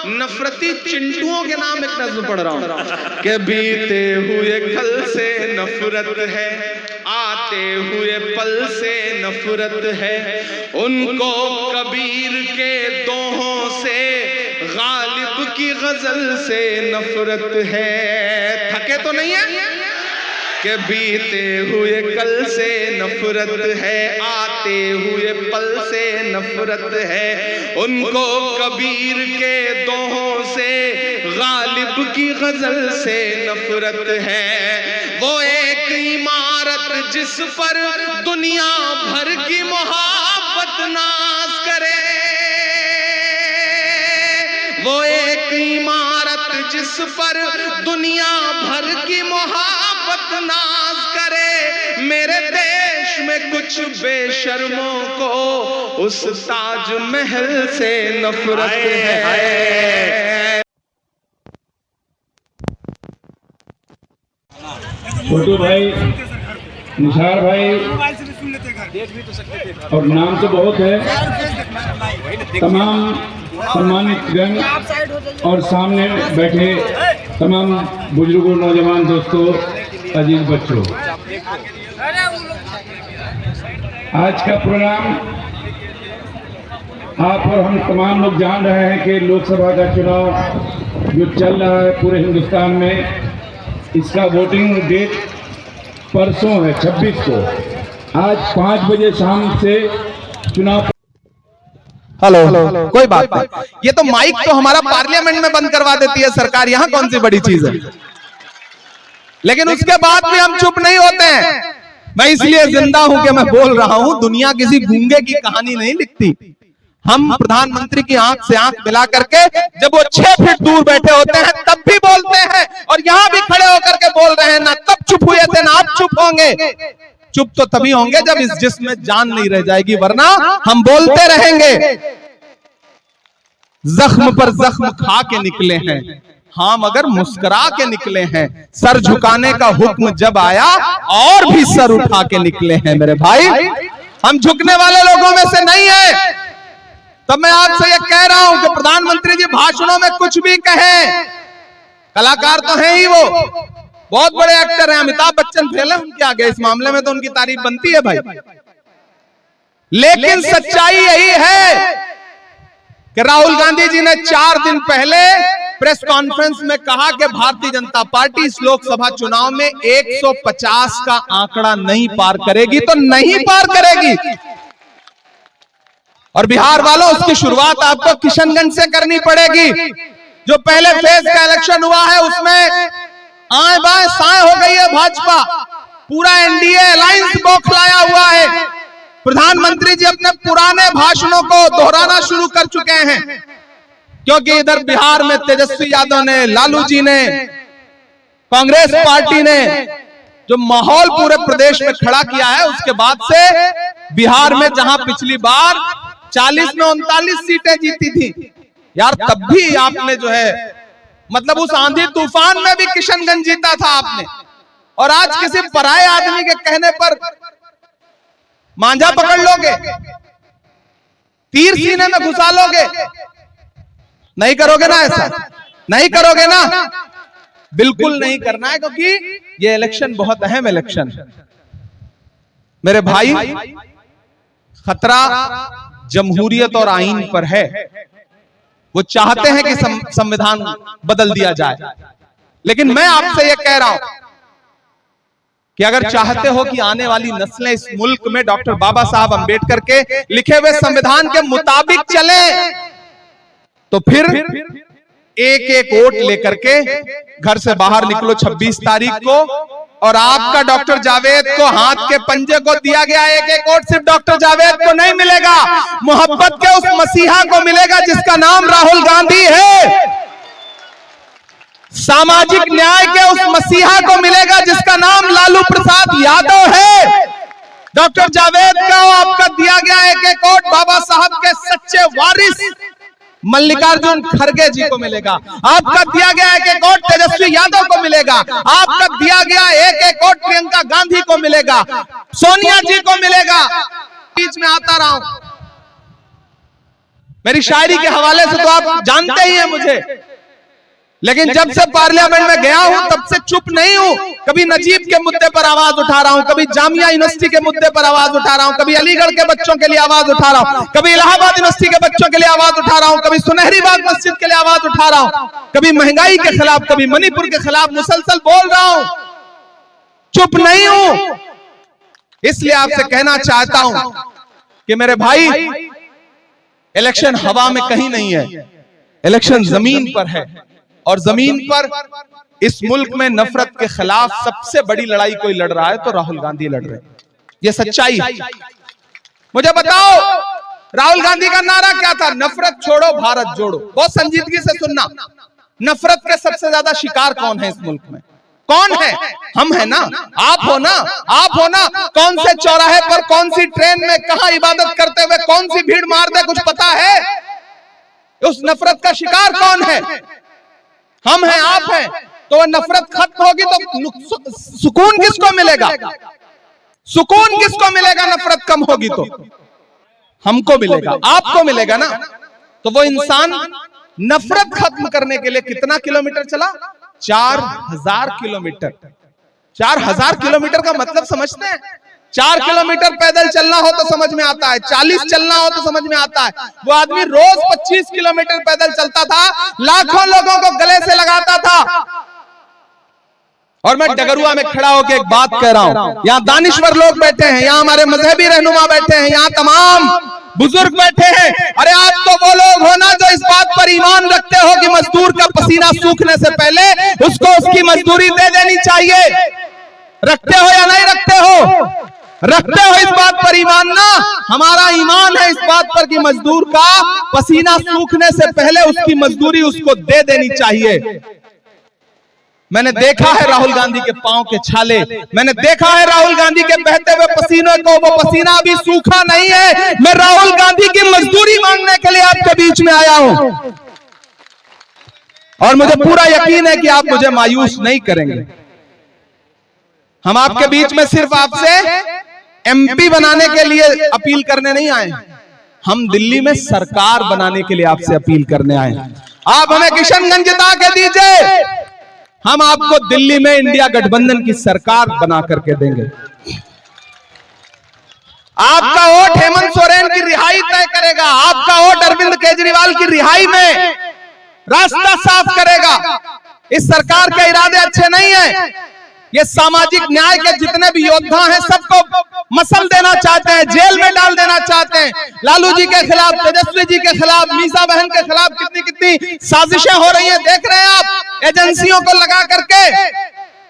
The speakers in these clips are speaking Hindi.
नफरती चिंटुओं के नाम एक नज़्म पढ़ रहा हूं कि बीते हुए कल से नफरत है, आते हुए पल से नफरत है, उनको कबीर के दोहों से, गालिब की गजल से नफरत है। थके तो नहीं है कि बीते हुए कल से नफरत है, आते हुए पल से नफरत है, उनको कबीर के दोहों से, गालिब की गजल से नफरत है। वो एक इमारत जिस पर दुनिया भर की मोहब्बत नाज करे, वो एक इमारत जिस पर दुनिया भर की मोहब्बत नाज करे, मेरे देश में कुछ बेशर्मों को उस ताजमहल से नफरत है। छोटू भाई, निसार भाई, और नाम तो बहुत है, तमाम सम्मानित गण और सामने बैठे तमाम बुजुर्गों, नौजवान दोस्तों, अजीज बच्चों, आज का प्रोग्राम आप और हम तमाम लोग जान रहे हैं कि लोकसभा का चुनाव जो चल रहा है पूरे हिंदुस्तान में, इसका वोटिंग डेट परसों है 26 को। आज 5 बजे शाम से चुनाव। हेलो, कोई बात नहीं, ये तो माइक तो हमारा पार्लियामेंट में बंद करवा देती है सरकार, यहाँ कौन सी बड़ी चीज है। लेकिन उसके बाद भी हम चुप नहीं होते हैं। मैं इसलिए जिंदा हूं कि मैं बोल रहा हूं, दुनिया किसी गूंगे की कहानी नहीं लिखती। हम प्रधानमंत्री की आंख से आंख मिला करके जब वो 6 फीट दूर बैठे होते हैं तब भी बोलते हैं, और यहां भी खड़े होकर के बोल रहे हैं ना तब चुप हुए थे ना आप चुप होंगे। चुप तो तभी होंगे जब इस जिस्म में जान नहीं रह जाएगी, वरना हम बोलते रहेंगे। जख्म पर जख्म खा के निकले हैं, हाँ मगर मुस्कुरा के निकले हैं। सर झुकाने का हुक्म जब आया और भी सर उठा के निकले हैं मेरे भाई। हम झुकने वाले लोगों में से नहीं है। तब मैं आपसे ये कह रहा हूं कि प्रधानमंत्री जी भाषणों में कुछ भी कहें, कलाकार तो हैं ही, वो बहुत बड़े एक्टर हैं, अमिताभ बच्चन फेल है उनके आगे, इस मामले में तो उनकी तारीफ बनती है भाई। लेकिन सच्चाई यही है कि राहुल गांधी जी ने 4 दिन पहले प्रेस कॉन्फ्रेंस में कहा कि भारतीय जनता पार्टी इस लोकसभा चुनाव में 150 का आंकड़ा नहीं पार करेगी, तो नहीं पार करेगी। और बिहार वालों, उसकी शुरुआत आपको किशनगंज से करनी पड़ेगी। जो पहले फेज का इलेक्शन हुआ है उसमें आए बाएं साए हो गई है भाजपा, पूरा एनडीए अलायंस बौखलाया हुआ है। प्रधानमंत्री जी अपने पुराने भाषणों को दोहराना शुरू कर चुके हैं, क्योंकि इधर बिहार में तेजस्वी यादव ने, लालू जी ने, कांग्रेस पार्टी ने जो माहौल पूरे प्रदेश में खड़ा किया है, उसके बाद से बिहार में जहां पिछली बार 40 में 39 सीटें जीती थी यार, तब भी आपने जो है मतलब उस आंधी तूफान में भी किशनगंज जीता था आपने। और आज किसी पराये आदमी के कहने पर मांझा पकड़ लोगे, तीर सीने में घुसा लोगे, नहीं करोगे ना, ऐसा नहीं करोगे ना, बिल्कुल नहीं करना है, क्योंकि ये इलेक्शन बहुत अहम इलेक्शन है मेरे भाई। खतरा जमहूरियत और आईन पर है। वो चाहते हैं कि संविधान बदल दिया जाए, लेकिन मैं आपसे यह कह रहा हूं कि अगर चाहते हो कि आने वाली नस्लें इस मुल्क में डॉक्टर बाबा साहब अंबेडकर के लिखे हुए संविधान के मुताबिक चले, तो फिर एक एक वोट लेकर के घर से बाहर निकलो 26 तारीख को, और आपका डॉक्टर जावेद को हाथ के पंजे को दिया गया एक एक वोट सिर्फ डॉक्टर जावेद को नहीं मिलेगा, मोहब्बत के उस मसीहा को मिलेगा जिसका नाम राहुल गांधी है। सामाजिक न्याय के उस मसीहा को मिलेगा जिसका नाम लालू प्रसाद यादव है। डॉक्टर जावेद को आपका दिया गया एक एक वोट बाबा साहब के सच्चे वारिस मल्लिकार्जुन खड़गे जी को मिलेगा। आपका दिया गया एक एक वोट तेजस्वी यादव को मिलेगा। आपका दिया गया एक एक वोट प्रियंका गांधी को मिलेगा, सोनिया जी को मिलेगा। बीच में आता रहा हूं, मेरी शायरी के हवाले से तो आप जानते ही हैं मुझे, लेकिन जब से पार्लियामेंट में गया हूं तब से चुप नहीं हूं। कभी नजीब के मुद्दे पर आवाज उठा रहा हूं, कभी जामिया यूनिवर्सिटी के मुद्दे पर आवाज उठा रहा हूं, कभी अलीगढ़ के बच्चों के लिए आवाज उठा रहा हूं, कभी इलाहाबाद यूनिवर्सिटी के बच्चों के लिए आवाज उठा रहा हूं, कभी सुनहरी बाग मस्जिद के लिए आवाज उठा रहा हूं, कभी महंगाई के खिलाफ, कभी मणिपुर के खिलाफ मुसलसल बोल रहा हूं, चुप नहीं हूं। इसलिए आपसे कहना चाहता हूं कि मेरे भाई, इलेक्शन हवा में कहीं नहीं है, इलेक्शन जमीन पर है। और जमीन पर इस मुल्क में नफरत के खिलाफ सबसे बड़ी लड़ाई कोई लड़ रहा है तो राहुल गांधी लड़ रहे हैं। ये सच्चाई है। मुझे बताओ, राहुल गांधी का नारा क्या था? नफरत छोड़ो भारत जोड़ो। बहुत संजीदगी से सुनना। नफरत के सबसे ज्यादा शिकार कौन है इस मुल्क में? कौन है? हम है ना, आप हो ना, आप हो ना। कौन से चौराहे पर, कौन सी ट्रेन में, कहां इबादत करते हुए कौन सी भीड़ मार दे, कुछ पता है? उस नफरत का शिकार कौन है? हम हैं, आप हैं। तो वह नफरत खत्म होगी तो सुकून किसको मिलेगा? सुकून किसको मिलेगा? नफरत कम होगी तो हमको मिलेगा, आपको मिलेगा ना। तो वो इंसान नफरत खत्म करने के लिए कितना किलोमीटर चला? 4000 किलोमीटर। 4000 किलोमीटर का मतलब समझते हैं? 4 किलोमीटर पैदल चलना हो तो समझ में आता है, 40 चलना हो तो समझ में आता है। वो आदमी रोज 25 किलोमीटर पैदल चलता था, लाखों लोगों को गले से लगाता था। और मैं डगरुआ में खड़ा होकर एक बात कह रहा हूं, यहाँ दानिश्वर लोग बैठे हैं, यहाँ हमारे मजहबी रहनुमा बैठे हैं, यहाँ तमाम बुजुर्ग बैठे हैं। अरे आप तो वो लोग हो ना जो इस बात पर ईमान रखते हो कि मजदूर का पसीना सूखने से पहले उसको उसकी मजदूरी दे देनी चाहिए। रखते हो या नहीं रखते हो? रखते हो इस बात पर ईमान ना? हमारा ईमान है इस बात पर कि मजदूर का पसीना सूखने से पहले उसकी मजदूरी उसको दे देनी चाहिए। मैंने देखा है राहुल गांधी के पांव के छाले, मैंने देखा है राहुल गांधी के बहते हुए पसीने को। वो पसीना अभी सूखा नहीं है। मैं राहुल गांधी की मजदूरी मांगने के लिए आपके बीच में आया हूं और मुझे पूरा यकीन है कि आप मुझे मायूस नहीं करेंगे। हम आपके बीच में सिर्फ आपसे एमपी बनाने के लिए अपील करने नहीं आए, हम दिल्ली में सरकार बनाने के लिए आपसे अपील करने आए। आप हमें किशनगंज जिता के दीजिए, हम आपको दिल्ली में इंडिया गठबंधन की सरकार बना करके देंगे। आपका वोट हेमंत सोरेन की रिहाई तय करेगा, आपका वोट अरविंद केजरीवाल की रिहाई में रास्ता साफ करेगा। इस सरकार के इरादे अच्छे नहीं है। ये सामाजिक न्याय के जितने भी योद्धा हैं सबको मसल देना चाहते हैं, जेल में डाल देना चाहते हैं। लालू जी के खिलाफ, तेजस्वी जी के खिलाफ, मीसा बहन के खिलाफ कितनी कितनी साजिशें हो रही हैं, देख रहे हैं आप, एजेंसियों को लगा करके।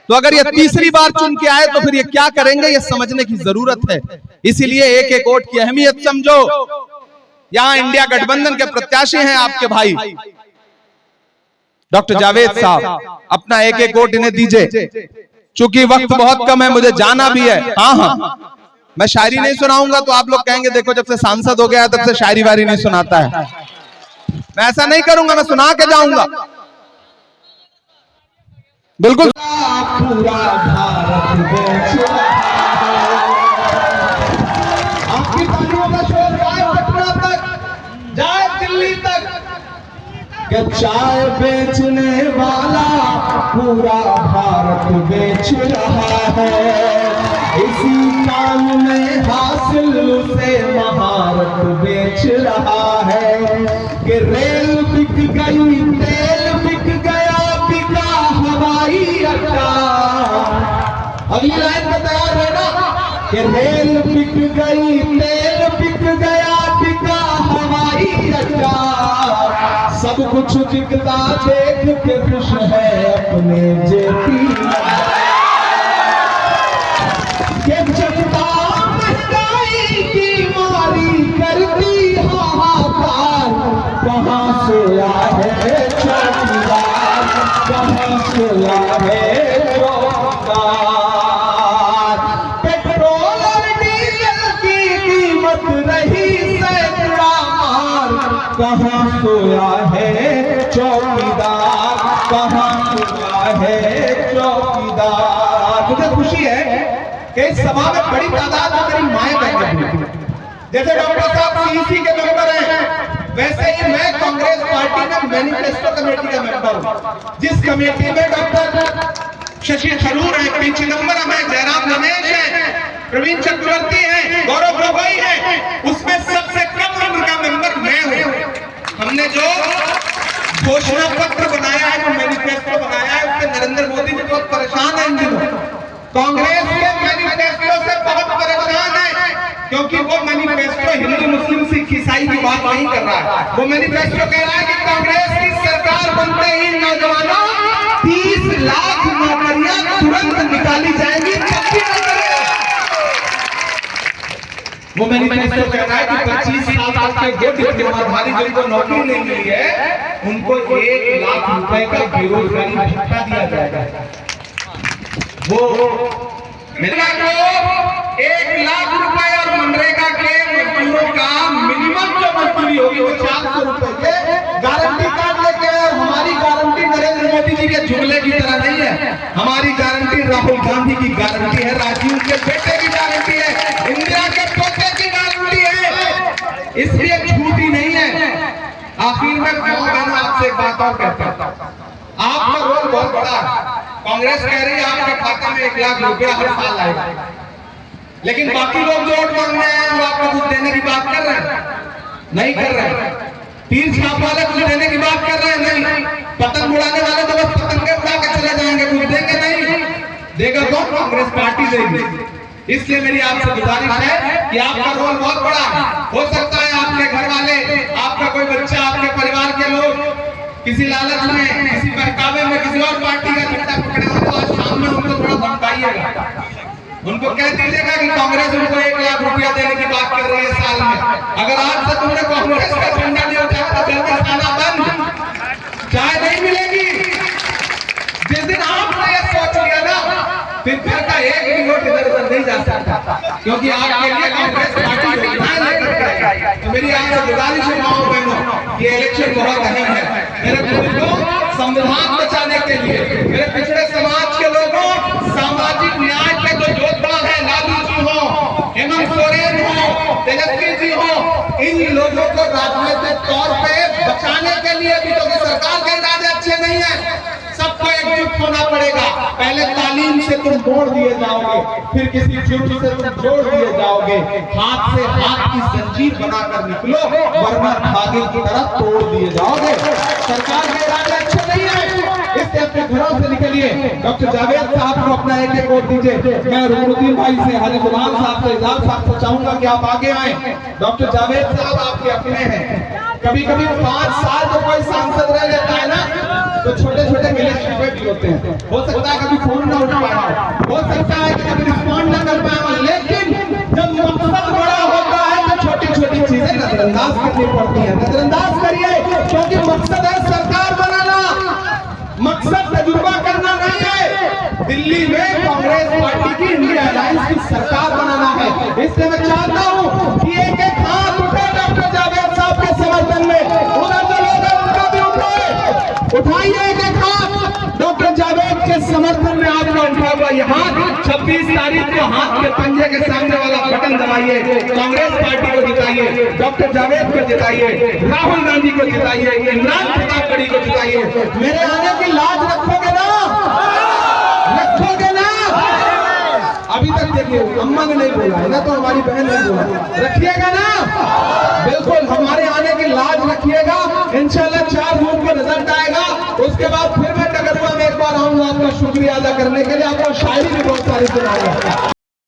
तो अगर ये तीसरी बार चुन के आए तो फिर ये क्या करेंगे, ये समझने की जरूरत है। इसीलिए एक एक वोट की अहमियत समझो। यहां इंडिया गठबंधन के प्रत्याशी हैं आपके भाई डॉक्टर जावेद साहब, अपना एक एक वोट इन्हें दीजिए। चूंकि वक्त बहुत कम है, मुझे जाना भी है। हाँ, मैं शायरी नहीं सुनाऊंगा तो आप लोग कहेंगे देखो जब से सांसद हो गया तब से शायरी वारी नहीं सुनाता है। मैं ऐसा नहीं करूंगा, मैं सुना के जाऊंगा। बिल्कुल। पूरा भारत आपकी तालियों का शोर जाए पटना तक, जाए दिल्ली तक। कि चाय बेचने वाला पूरा भारत बेच रहा है, इसी काम में हासिल उसे महारत बेच रहा है। कि रेल बिक गई, तेल बिक गया, बिका हवाई अड्डा। अगली लाइन में तैयार है ना? कि रेल बिक गई, तेल बिक गया, बिका हवाई अड्डा। सब कुछ बिकता देख के खुश है अपने जेपी। के जनता महंगाई की मारी करती हाहाकार। कहां से आए चौकीदार, कहां से आए चौकीदार। पेट्रोल और डीजल की कीमत रही सैकड़ा मार। कहां सोया है चौकीदार, कहां सोया है चौकीदार। मुझे खुशी है कि इस सभा में बड़ी तादाद में मेरी माएं बहनें हुई। जैसे डॉक्टर साहब सीईसी के मेंबर हैं, वैसे ही मैं कांग्रेस पार्टी में मैनिफेस्टो कमेटी का मेंबर हूं, जिस कमेटी में डॉक्टर शशि थरूर है, पी चिदम्बरम है, जयराम रमेश है, प्रवीण चक्रवर्ती है, गौरव गोगोई है, उसमें सबसे कम उम्र का मेंबर मैं हूं। हमने जो घोषणा पत्र बनाया है, जो मैनिफेस्टो बनाया है, उससे नरेंद्र मोदी जी बहुत परेशान है इन दिनों। कांग्रेस के मैनिफेस्टो से बहुत परेशान है, क्योंकि वो मैनिफेस्टो हिंदू मुस्लिम सिख ईसाई की बात नहीं कर रहा है। वो मैनिफेस्टो कह रहा है कि कांग्रेस की सरकार बनते ही नौजवानों 30 लाख नौकरियां तुरंत निकाली जाएंगी। वो मैनिफेस्टो कह रहा है कि 25 साल तक के जो डिप्लोमाधारी जिनको नौकरी नहीं मिली है, उनको 1 लाख रुपए का बेरोजगारी भत्ता दिया जाएगा। वो मनरेगा को 1 लाख रुपए और मनरेगा के मजदूरों का मिनिमम जो मजदूरी होगी वो 400 रुपए के गारंटी कार्ड लेके आए। हमारी गारंटी नरेंद्र मोदी जी के जुमले की तरह नहीं है, हमारी गारंटी राहुल गांधी की गारंटी है, राजीव के बेटे की गारंटी है, इंदिरा के पोते की गारंटी है, इसलिए झूठी नहीं है। आखिर में मैं आपसे एक बात और कहता हूं, आपका रोल बहुत बड़ा है। कांग्रेस कह रही है आपके खाते में 1 लाख रुपया हर साल आएगा, लेकिन बाकी लोग जो वोट मांगने हैं वो आपको कुछ देने की बात कर रहे हैं? नहीं कर रहे हैं। तीर छाप वाले कुछ देने की बात कर रहे हैं? नहीं। पतंग उड़ाने वाले तो बस पतंगे उड़ा के चले जाएंगे, कुछ देंगे नहीं। देगा कौन? कांग्रेस पार्टी देगी। इसलिए मेरी आपसे गुजारिश है कि आपका रोल बहुत बड़ा है। हो सकता है आपके घर वाले, आपका कोई बच्चा, आपके परिवार के लोग किसी लालच में, किसी बहकावे में किसी और पार्टी का झंडा पकड़े हो, तो आज शाम में उनको थोड़ा धमकाइएगा, उनको कह दीजिएगा कि कांग्रेस उनको 1 लाख रुपया देने की बात कर रही है साल में। अगर आज से तुमने कांग्रेस का झंडा नहीं उठाया तो जल्दी खाना बंद, चाय नहीं मिलेगी। जिस दिन आपने ये सोच लिया ना, फिर घर का 1 भी वोट इधर उधर नहीं जा सकता, क्योंकि आपके लिए कांग्रेस पार्टी योजनाएं लेकर के आई है। तो मेरी आपसे गुजारिश है माओ बहनों, ये इलेक्शन बहुत अहम है। मेरे बुजुर्गों, संविधान बचाने के लिए, मेरे पिछड़े समाज के लोगों, सामाजिक न्याय के जो योद्धा है, लालू जी हो, हेमंत सोरेन हो, तेजस्वी जी हो, इन लोगों को राजनीतिक तौर पे बचाने के लिए भी, क्योंकि सरकार के इरादे अच्छे नहीं है, सबको एकजुट होना पड़ेगा। पहले तालीम से तुम जोड़ दिए जाओगे, फिर किसी जुर्म से तुम जोड़ दिए जाओगे। हाथ से हाथ की जंजीर बनाकर निकलो, वरना धागे की तरह तोड़ दिए जाओगे। सरकार के इरादे अच्छे नहीं है, इससे अपने घरों से निकलिए। डॉक्टर जावेद साहब को अपना एक वोट दीजिए। मैं रुकनुद्दीन भाई से, हाजी गुलाम साहब से, इजाज साहब से चाहूंगा कि आप आगे आए। डॉक्टर जावेद साहब आपके अपने हैं। कभी कभी 5 साल तो कोई सांसद रह जाता है ना, तो छोटे छोटे मिनिस्ट्री भी होते हैं। हो सकता है कभी फोन ना उठा पाया, हो सकता है कि कभी रिस्पॉन्ड ना कर पाया, लेकिन जब मकसद बड़ा होता है तो छोटी छोटी चीजें नजरअंदाज करनी पड़ती है। नजरअंदाज करिए, क्योंकि मकसद है सरकार बनाना, मकसद तजुर्बा करना नहीं है। दिल्ली में कांग्रेस पार्टी की इंडिया अलायंस की सरकार बनाना है। इसलिए मैं चाहता हूं कि एक एक हाथ उठे डॉक्टर जावेद साहब के समर्थन में। उधर जो लोग हैं उनका भी उठाइए एक एक हाथ। डॉक्टर जावेद के समर्थन में आपका उठा हुआ ये हाथ 26 तारीख को हाथ के पंजे के सामने वाला बटन दबाइए, कांग्रेस पार्टी को जिताइए, डॉक्टर जावेद को जिताइए, राहुल गांधी को जिताइए, इमरान प्रतापगढ़ी को जिताइए। मेरे आने की लाज रखोगे ना? रखोगे ना? अभी तक देखिए अम्मा ने नहीं बोला है ना, तो हमारी बहन ने बोला, रखिएगा ना? बिल्कुल हमारे आने की लाज रखिएगा। इंशाल्लाह 4 जून को रिजल्ट आएगा, उसके बाद फिर मैं डगरुआ में एक बार आऊंगा आपका शुक्रिया अदा करने के लिए। आपको शायरी भी बहुत सारी सुनाऊंगा।